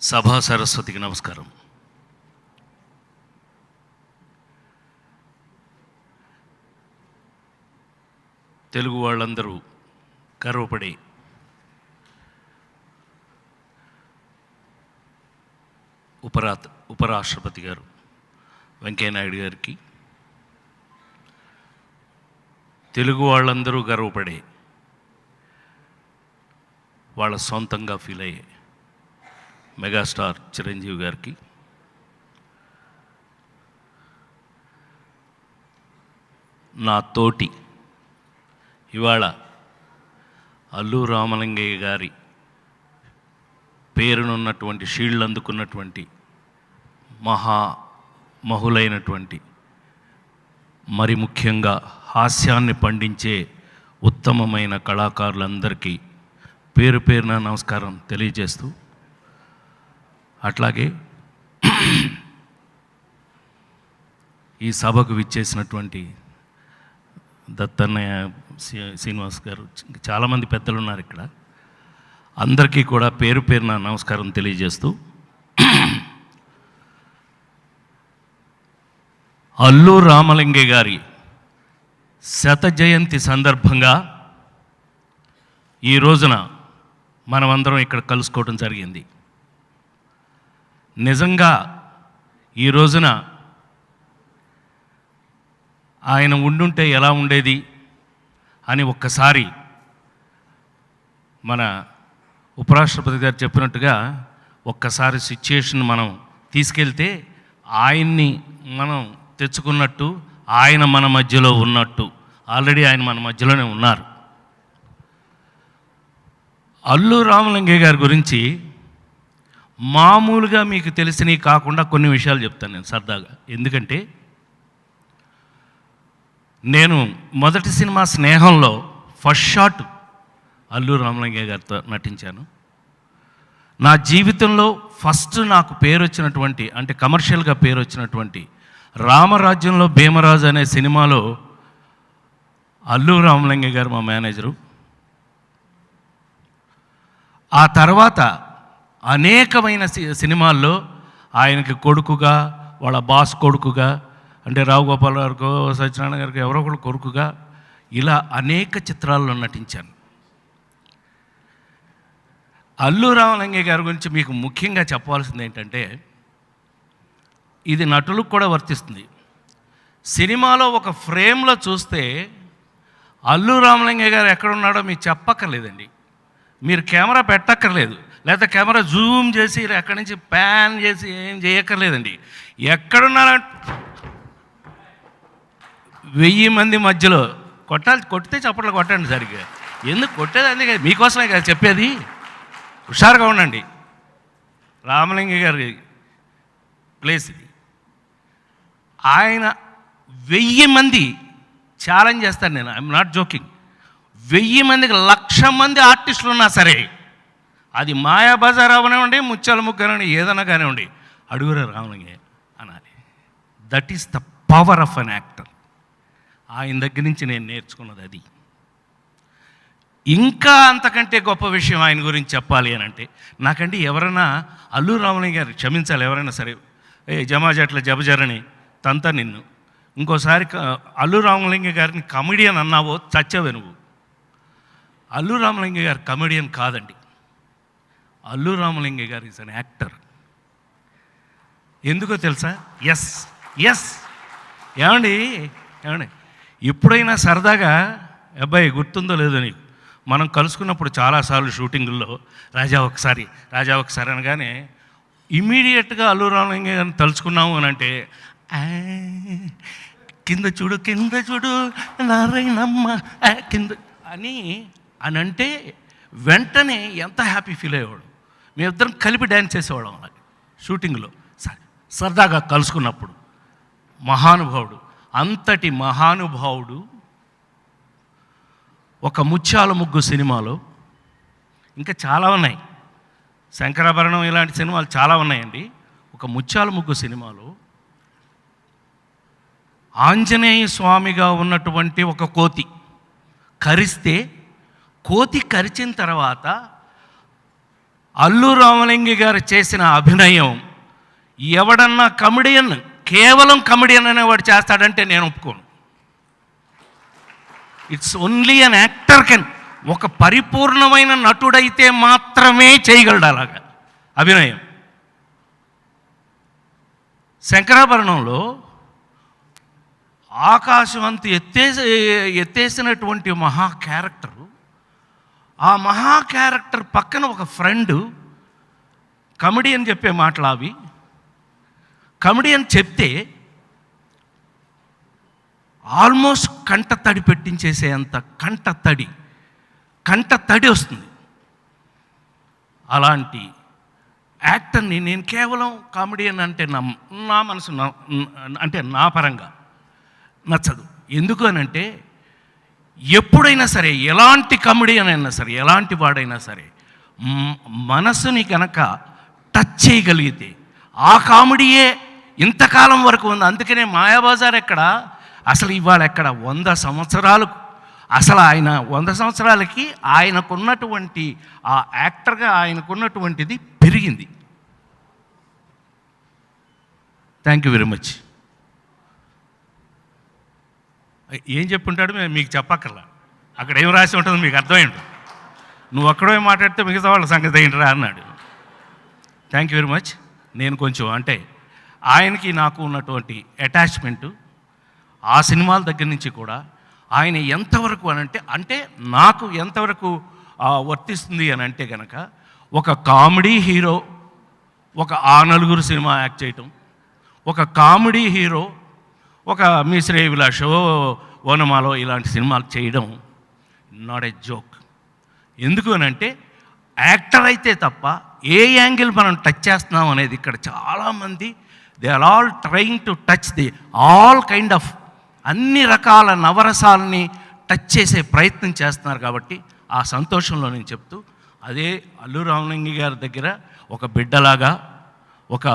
సభా సరస్వతికి నమస్కారం. తెలుగు వాళ్ళందరూ గర్వపడే ఉపరాష్ట్రపతి గారు వెంకయ్యనాయుడు గారికి, తెలుగు వాళ్ళందరూ గర్వపడే వాళ్ళ సొంతంగా ఫీల్ అయ్యే మెగాస్టార్ చిరంజీవి గారికి, నా తోటి ఇవాళ అల్లు రామలింగయ్య గారి పేరునున్నటువంటి షీల్డ్ అందుకున్నటువంటి మహులైనటువంటి, మరి ముఖ్యంగా హాస్యాన్ని పండించే ఉత్తమమైన కళాకారులందరికీ పేరు పేరున నమస్కారం తెలియజేస్తూ, అట్లాగే ఈ సభకు విచ్చేసినటువంటి దత్తన్నయ్య, శ్రీనివాస్ గారు, చాలామంది పెద్దలు ఉన్నారు ఇక్కడ, అందరికీ కూడా పేరు పేరున నమస్కారం తెలియజేస్తూ, అల్లు రామలింగయ్య గారి శత జయంతి సందర్భంగా ఈ రోజున మనమందరం ఇక్కడ కలుసుకోవడం జరిగింది. నిజంగా ఈ రోజున ఆయన ఉండుంటే ఎలా ఉండేది అని ఒక్కసారి మన ఉపరాష్ట్రపతి గారు చెప్పినట్టుగా ఒక్కసారి సిచ్యుయేషన్ మనం తీసుకెళ్తే ఆయన్ని మనం తెచ్చుకున్నట్టు, ఆయన మన మధ్యలో ఉన్నట్టు. ఆల్రెడీ ఆయన మన మధ్యలోనే ఉన్నారు. అల్లు రామలింగయ్య గారి గురించి మామూలుగా మీకు తెలిసినవి కాకుండా కొన్ని విషయాలు చెప్తాను నేను సరదాగా. ఎందుకంటే నేను మొదటి సినిమా స్నేహంలో ఫస్ట్ షాట్ అల్లు రామలింగయ్య గారితో నటించాను. నా జీవితంలో ఫస్ట్ నాకు పేరు వచ్చినటువంటి, అంటే కమర్షియల్గా పేరు వచ్చినటువంటి రామరాజ్యంలో భీమరాజు అనే సినిమాలో అల్లు రామలింగయ్య గారు మా మేనేజరు. ఆ తర్వాత అనేకమైన సినిమాల్లో ఆయనకి కొడుకుగా, వాళ్ళ బాస్ కొడుకుగా, అంటే రావు గోపాల్ గారికో సత్యనారాయణ గారికి ఎవరో ఒకరు కొడుకుగా, ఇలా అనేక చిత్రాల్లో నటించాను. అల్లు రామలింగయ్య గారి గురించి మీకు ముఖ్యంగా చెప్పాల్సింది ఏంటంటే, ఇది నటులకు కూడా వర్తిస్తుంది. సినిమాలో ఒక ఫ్రేమ్లో చూస్తే అల్లు రామలింగయ్య గారు ఎక్కడున్నాడో మీకు చెప్పక్కర్లేదండి. మీరు కెమెరా పెట్టక్కర్లేదు, లేకపోతే కెమెరా జూమ్ చేసి ఎక్కడి నుంచి ప్యాన్ చేసి ఏం చేయక్కర్లేదండి. ఎక్కడున్నారంటే 1000 మంది మధ్యలో కొడితే చప్పట్లు కొట్టండి సరిగ్గా. ఎందుకు కొట్టేది? అందుకే మీకోసమే కదా చెప్పేది. హుషారుగా ఉండండి. రామలింగయ్య గారి ప్లేస్ ఇది. ఆయన 1000 మంది ఛాలెంజ్ చేస్తాను నేను, ఐఎమ్ నాట్ జోకింగ్. 1000 మందికి 1,00,000 మంది ఆర్టిస్టులు ఉన్నా సరే, అది మాయాబజార్ అవనివ్వండి, ముత్యాల ముగ్గనివ్వండి, ఏదైనా కానివ్వండి, అడుగురా రామలింగయ్య అనాలి. That is the power of an actor. ఆయన దగ్గర నుంచి నేను నేర్చుకున్నది అది. ఇంకా అంతకంటే గొప్ప విషయం ఆయన గురించి చెప్పాలి అని అంటే, నాకంటే ఎవరైనా అల్లు రామలింగయ్య గారు క్షమించాలి, ఎవరైనా సరే, జమాజట్ల జబజరని తంతా నిన్ను, ఇంకోసారి అల్లు రామలింగయ్య గారిని కమెడియన్ అన్నావో చచ్చావే నువ్వు. అల్లు రామలింగయ్య గారు కమెడియన్ కాదండి. అల్లు రామలింగయ్య గారు ఈజ్ అన్ యాక్టర్. ఎందుకో తెలుసా? ఎస్ ఏమండి ఎప్పుడైనా సరదాగా, అబ్బాయి గుర్తుందో లేదో నీకు, మనం కలుసుకున్నప్పుడు చాలాసార్లు షూటింగుల్లో రాజా ఒకసారి అనగానే ఇమీడియట్గా అల్లు రామలింగయ్య గారిని తలుచుకున్నాము అని అంటే, కింద చూడు నారాయణమ్మ కింద అని అంటే వెంటనే ఎంత హ్యాపీ ఫీల్ అయ్యేవాడు. మేమిద్దరం కలిపి డ్యాన్స్ చేసేవాళ్ళం అలాగే షూటింగ్లో సరదాగా కలుసుకున్నప్పుడు. మహానుభావుడు, అంతటి మహానుభావుడు ఒక ముత్యాల ముగ్గు సినిమాలో, ఇంకా చాలా ఉన్నాయి, శంకరాభరణం ఇలాంటి సినిమాలు చాలా ఉన్నాయండి. ఒక ముత్యాల ముగ్గు సినిమాలో ఆంజనేయ స్వామిగా ఉన్నటువంటి ఒక కోతి కరిస్తే, కోతి కరిచిన తర్వాత అల్లు రామలింగి గారు చేసిన అభినయం ఎవడన్నా కమెడియన్, కేవలం కమెడియన్ అనేవాడు చేస్తాడంటే నేను ఒప్పుకోను. It's only an actor can, ఒక పరిపూర్ణమైన నటుడైతే మాత్రమే చేయగలడు అలాగా అభినయం. శంకరాభరణంలో ఆకాశవంతు ఎత్తేసినటువంటి మహా క్యారెక్టరు, ఆ మహా క్యారెక్టర్ పక్కన ఒక ఫ్రెండు కమెడియన్ చెప్పే మాటలు అవి. కమెడియన్ చెప్తే ఆల్మోస్ట్ కంట తడి పెట్టించేసేంత కంట తడి వస్తుంది. అలాంటి యాక్టర్ని నేను కేవలం కామెడియన్ అంటే నా మనసు అంటే నా పరంగా నచ్చదు. ఎందుకు అనంటే ఎప్పుడైనా సరే, ఎలాంటి కామెడియన్ అయినా సరే, ఎలాంటి వాడైనా సరే, మనసుని కనుక టచ్ చేయగలిగితే ఆ కామెడీయే ఇంతకాలం వరకు ఉంది. అందుకనే మాయాబజార్ ఎక్కడ, అసలు ఇవాళ ఎక్కడ 100 సంవత్సరాలు, అసలు ఆయన 100 సంవత్సరాలకి ఆయనకున్నటువంటి ఆ యాక్టర్గా ఆయనకున్నటువంటిది పెరిగింది. Thank you very much. ఏం చెప్పుంటాడు మీకు చెప్పక్కర్లా, అక్కడ ఏం రాసి ఉంటుందో మీకు అర్థమై ఉంటుంది. నువ్వు అక్కడే మాట్లాడితే మిగతా వాళ్ళ సంగతి ఏంటరా అన్నాడు. Thank you very much. నేను కొంచెం అంటే ఆయనకి నాకు ఉన్నటువంటి అటాచ్మెంటు ఆ సినిమాల దగ్గర నుంచి కూడా ఆయన ఎంతవరకు అంటే నాకు ఎంతవరకు వర్తిస్తుంది అని అంటే కనుక, ఒక కామెడీ హీరో ఒక ఆ నలుగురు సినిమా యాక్ట్ చేయటం, ఒక కామెడీ హీరో ఒక మీ శ్రేయ విలాషో ఓనమాలో ఇలాంటి సినిమాలు చేయడం నాట్ ఏ జోక్. ఎందుకు అనంటే యాక్టర్ అయితే తప్ప ఏ యాంగిల్ మనం టచ్ చేస్తున్నాం అనేది ఇక్కడ చాలామంది they are all trying to touch the all kind of అన్ని రకాల నవరసాలని టచ్ చేసే ప్రయత్నం చేస్తున్నారు. కాబట్టి ఆ సంతోషంలో నేను చెప్తూ, అదే అల్లు రామలింగి గారి దగ్గర ఒక బిడ్డలాగా, ఒక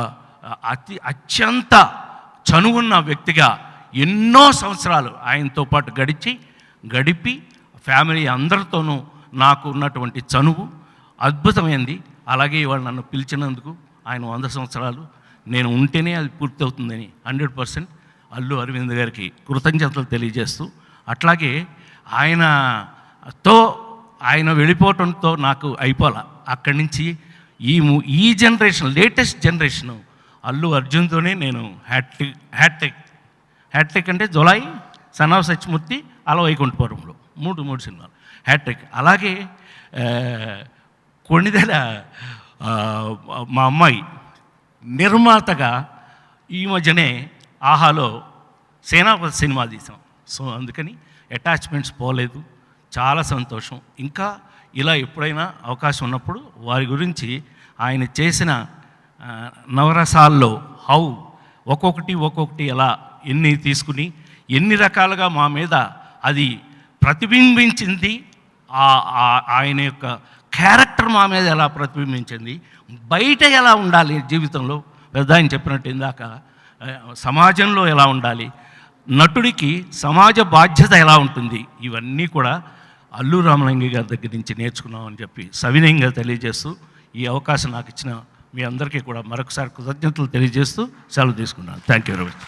అత్యంత చనువున్న వ్యక్తిగా ఎన్నో సంవత్సరాలు ఆయనతో పాటు గడిపి ఫ్యామిలీ అందరితోనూ నాకు ఉన్నటువంటి చనువు అద్భుతమైంది. అలాగే ఇవాళ నన్ను పిలిచినందుకు ఆయన 100 సంవత్సరాలు నేను ఉంటేనే అది పూర్తవుతుందని 100% అల్లు అరవింద్ గారికి కృతజ్ఞతలు తెలియజేస్తూ, అట్లాగే ఆయన వెళ్ళిపోవటంతో నాకు అయిపోలా. అక్కడి నుంచి ఈ జనరేషన్, లేటెస్ట్ జనరేషను అల్లు అర్జున్తోనే నేను హ్యాట్రిక్ అంటే జులై, సన్ ఆఫ్ సత్యమూర్తి, అలా వైకుంఠపురంలో మూడు సినిమాలు హ్యాట్రిక్. అలాగే కొణిదెల మా అమ్మాయి నిర్మాతగా ఈ మధ్యనే ఆహాలో సేనాపతి సినిమా తీసాం. సో అందుకని అటాచ్మెంట్స్ పోలేదు, చాలా సంతోషం. ఇంకా ఇలా ఎప్పుడైనా అవకాశం ఉన్నప్పుడు వారి గురించి ఆయన చేసిన నవరసాల్లో ఒక్కొక్కటి ఎలా ఎన్ని తీసుకుని ఎన్ని రకాలుగా మా మీద అది ప్రతిబింబించింది, ఆయన యొక్క క్యారెక్టర్ మా మీద ఎలా ప్రతిబింబించింది, బయట ఎలా ఉండాలి జీవితంలో, పెద్ద ఆయన చెప్పినట్టు ఇందాక సమాజంలో ఎలా ఉండాలి, నటుడికి సమాజ బాధ్యత ఎలా ఉంటుంది, ఇవన్నీ కూడా అల్లు రామలింగి గారి దగ్గర నుంచి నేర్చుకున్నామని చెప్పి సవినయంగా తెలియజేస్తూ, ఈ అవకాశం నాకు ఇచ్చిన మీ అందరికీ కూడా మరొకసారి కృతజ్ఞతలు తెలియజేస్తూ సెలవు తీసుకున్నాను. Thank you very much.